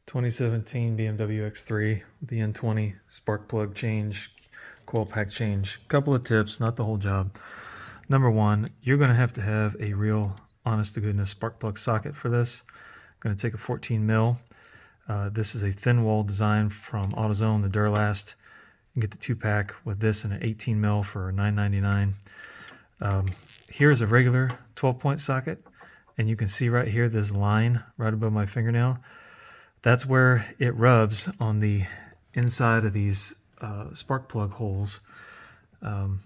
2017 BMW X3 with the N20 spark plug change, coil pack change. Couple of tips, not the whole job. Number one, you're going to have a real honest to goodness spark plug socket for this. I'm going to take a 14 mil. This is a thin wall design from AutoZone, the Duralast. You can get the 2-pack with this and an 18 mil for $9.99. Here's a regular 12-point socket, and you can see right here this line right above my fingernail. That's where it rubs on the inside of these spark plug holes. Well,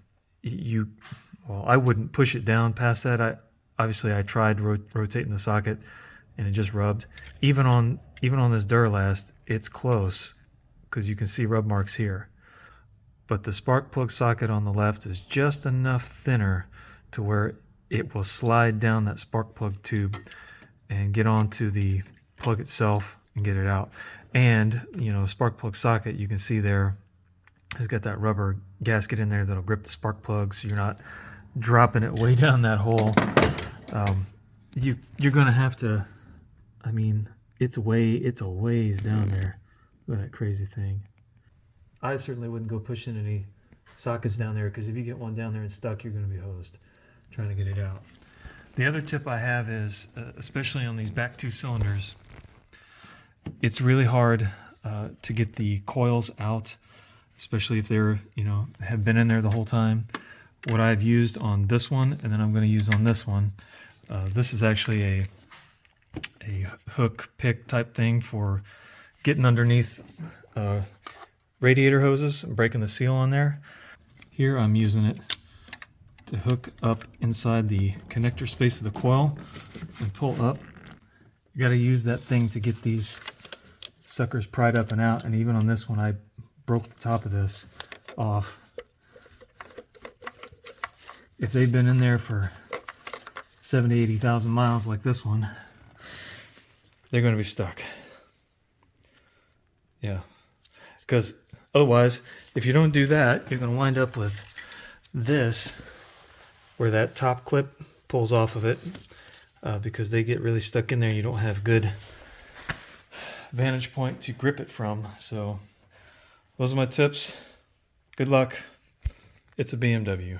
I wouldn't push it down past that. Obviously I tried rotating the socket and it just rubbed. Even on this Duralast, it's close because you can see rub marks here. But the spark plug socket on the left is just enough thinner to where it will slide down that spark plug tube and get onto the plug itself and get it out. And you know, spark plug socket, you can see there has got that rubber gasket in there that'll grip the spark plug, so you're not dropping it way down that hole. You're gonna have to, I mean, it's a ways down there. Look at that crazy thing. I certainly wouldn't go pushing any sockets down there, because if you get one down there and stuck, you're going to be hosed trying to get it out. The other tip I have is, especially on these back two cylinders, it's really hard to get the coils out, especially if they're, have been in there the whole time. What I've used on this one, and then I'm going to use on this one, this is actually a hook pick type thing for getting underneath radiator hoses and breaking the seal on there. Here I'm using it to hook up inside the connector space of the coil and pull up. You got to use that thing to get these suckers pried up and out. And even on this one, I broke the top of this off. If they've been in there for 70,000 to 80,000 miles like this one, they're going to be stuck. Yeah, because otherwise, if you don't do that, you're going to wind up with this, where that top clip pulls off of it, because they get really stuck in there. You don't have good vantage point to grip it from. So those are my tips. Good luck. It's a BMW.